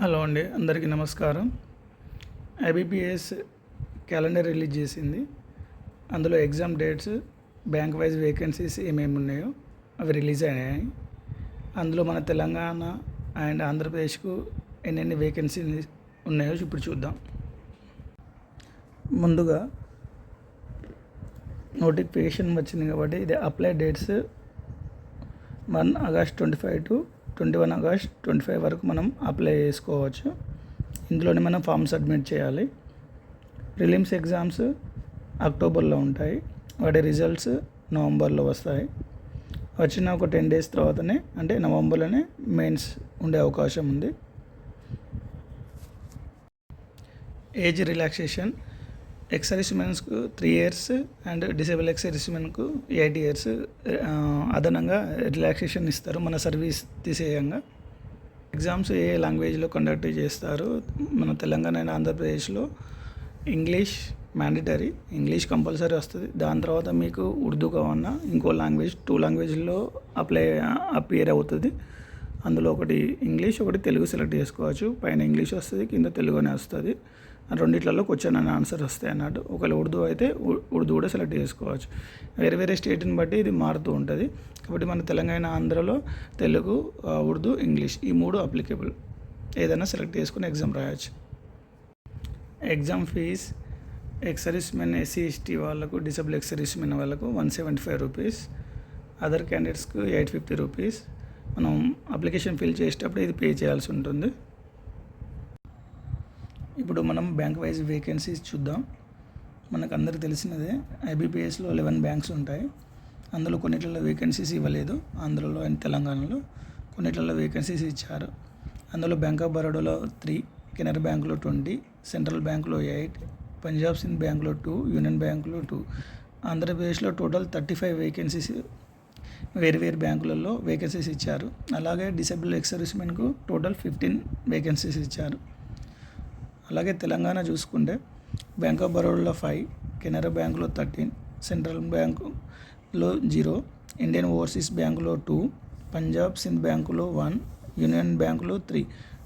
Hello అండి, అందరికీ నమస్కారం. ఐబీపీఎస్ క్యాలెండర్ రిలీజ్ చేసింది. అందులో exam dates, bank wise vacancies ఏమేమి ఉన్నాయో అవి రిలీజ్ అయ్యాయి. అందులో మన తెలంగాణ అండ్ ఆంధ్రప్రదేశ్కు ఎన్నెన్ని వేకెన్సీస్ ఉన్నాయో ఇప్పుడు చూద్దాం. ముందుగా నోటిఫికేషన్ వచ్చింది కాబట్టి ఇది apply dates 1 August 25 to 21 August 25 వరకు మనం అప్లై చేసుకోవచ్చు. ఇందులోనే మనం ఫామ్ సబ్మిట్ చేయాలి. ప్రిలిమ్స్ ఎగ్జామ్స్ అక్టోబర్లో ఉంటాయి, వాటి రిజల్ట్స్ నవంబర్లో వస్తాయి. వచ్చిన ఒక 10 డేస్ తర్వాతనే, అంటే నవంబర్లోనే మెయిన్స్ ఉండే అవకాశం ఉంది. ఏజ్ రిలాక్సేషన్ ఎక్స్ సర్వీస్మెన్స్కు 3 years అండ్ డిసేబుల్ ఎక్స్ సర్వీస్మెన్కు 8 years అదనంగా రిలాక్సేషన్ ఇస్తారు మన సర్వీస్ తీసేయంగా. ఎగ్జామ్స్ ఏ లాంగ్వేజ్లో కండక్ట్ చేస్తారు? మన తెలంగాణ అండ్ ఆంధ్రప్రదేశ్లో ఇంగ్లీష్ మ్యాండేటరీ, ఇంగ్లీష్ కంపల్సరీ వస్తుంది. దాని తర్వాత మీకు ఉర్దూ కావన్నా ఇంకో లాంగ్వేజ్, 2 లాంగ్వేజ్లో అపియర్ అవుతుంది. అందులో ఒకటి ఇంగ్లీష్, ఒకటి తెలుగు సెలెక్ట్ చేసుకోవచ్చు. పైన ఇంగ్లీష్ వస్తుంది, కింద తెలుగునే వస్తుంది. రెండిట్లలో క్వశ్చన్ అండ్ ఆన్సర్ వస్తాయి అన్నట్టు. ఒకవేళ ఉర్దూ అయితే ఉర్దూ కూడా సెలెక్ట్ చేసుకోవచ్చు. వేరే వేరే స్టేట్ని బట్టి ఇది మారుతూ ఉంటుంది. కాబట్టి మన తెలంగాణ, ఆంధ్రలో తెలుగు, ఉర్దూ, ఇంగ్లీష్ ఈ 3 అప్లికేబుల్. ఏదైనా సెలెక్ట్ చేసుకుని ఎగ్జామ్ రాయొచ్చు. Exam fees ex servicemen, SC ST వాళ్ళకు, డిసేబుల్ ఎక్స్ సర్వీస్మెన్ వాళ్ళకు 175 రూపీస్, అదర్ క్యాండిడేట్స్కు 850 రూపీస్. మనం అప్లికేషన్ ఫిల్ చేసేటప్పుడు ఇది పే చేయాల్సి ఉంటుంది. ఇప్పుడు మనం బ్యాంక్ వైజ్ వేకెన్సీస్ చూద్దాం. మనకు అందరికీ తెలిసినదే, ఐబీపీఎస్లో 11 బ్యాంక్స్ ఉంటాయి. అందులో కొన్నిట్లలో వేకెన్సీస్ ఇవ్వలేదు. ఆంధ్రలో అండ్ తెలంగాణలో కొన్నిట్లలో వేకెన్సీస్ ఇచ్చారు. అందులో బ్యాంక్ ఆఫ్ బరోడాలో 3, కెనరా బ్యాంకులో 20, సెంట్రల్ బ్యాంకులో 8, పంజాబ్ సింధ్ బ్యాంకులో 2, యూనియన్ బ్యాంకులో 2. ఆంధ్రప్రదేశ్లో టోటల్ 35 వేకెన్సీస్ వేరు వేరు బ్యాంకులలో వేకెన్సీస్ ఇచ్చారు. అలాగే డిసేబుల్ ఎక్స్ సర్వీస్మెన్కు టోటల్ 15 వేకెన్సీస్ ఇచ్చారు. అలాగే తెలంగాణ చూసుకుంటే బ్యాంక్ ఆఫ్ బరోడాలో 5, కెనరా బ్యాంకులో 13, సెంట్రల్ బ్యాంకులో 0, ఇండియన్ ఓవర్సీస్ బ్యాంకులో 2, పంజాబ్ సింధ్ బ్యాంకులో 1, యూనియన్ బ్యాంకులో 3,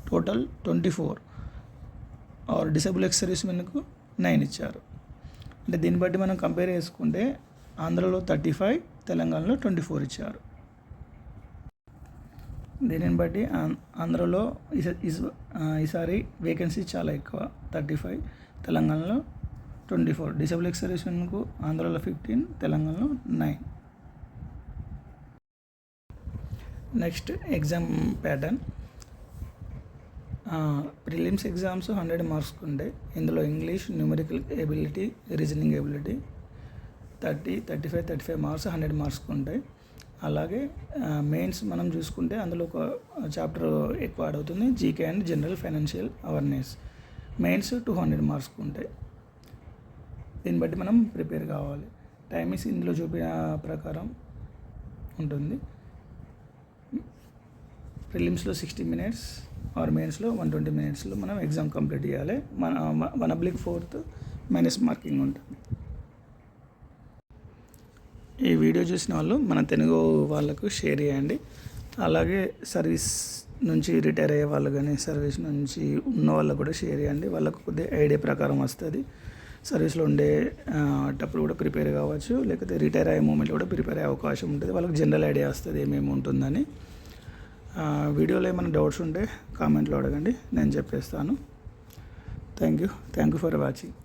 టోటల్ 24. డిసేబుల్ ఎక్స్ సర్వీస్మెన్కు 9 ఇచ్చారు. అంటే దీన్ని బట్టి మనం కంపేర్ చేసుకుంటే ఆంధ్రలో 35, తెలంగాణలో 24 ఇచ్చారు. దీనిని బట్టి ఆంధ్రలో ఈసారి వేకెన్సీ చాలా ఎక్కువ, 35, తెలంగాణలో 24. డిసేబుల్ ఎక్స్ సర్వీస్మెన్కు ఆంధ్రలో 15, తెలంగాణలో 9. Next exam pattern. Prelims exams 100 మార్క్స్కి ఉంటాయి. ఇందులో English, numerical ability, reasoning ability 30, 35, 35 marks 100 మార్క్స్కి ఉంటాయి. అలాగే మెయిన్స్ మనం చూసుకుంటే అందులో ఒక చాప్టర్ ఎక్కువ యాడ్ అవుతుంది, GK and general financial awareness. Mains 200 మార్క్స్కి ఉంటాయి. దీన్ని బట్టి మనం ప్రిపేర్ కావాలి. టైమింగ్స్ ఇందులో చూపిన ప్రకారం ఉంటుంది. ప్రిలిమ్స్లో 60 minutes, మెయిన్స్లో 120 minutesలో మనం ఎగ్జామ్ కంప్లీట్ చేయాలి. 1/4 మైనస్ మార్కింగ్ ఉంటుంది. ఈ వీడియో చూసిన వాళ్ళు మన తెలుగు వాళ్ళకు షేర్ చేయండి. అలాగే సర్వీస్ నుంచి రిటైర్ అయ్యే వాళ్ళు కానీ, సర్వీస్ నుంచి ఉన్న వాళ్ళకు కూడా షేర్ చేయండి. వాళ్ళకు కొద్దిగా ఐడియా ప్రకారం వస్తుంది. సర్వీస్లో ఉండేటప్పుడు కూడా ప్రిపేర్ కావచ్చు, లేకపోతే రిటైర్ అయ్యే మూమెంట్లో కూడా ప్రిపేర్ అయ్యే అవకాశం ఉంటుంది. వాళ్ళకి జనరల్ ఐడియా వస్తుంది ఏమేమి ఉంటుందని. వీడియోలో ఏమైనా డౌట్స్ ఉంటే కామెంట్లో అడగండి, నేను చెప్పేస్తాను. Thank you for watching.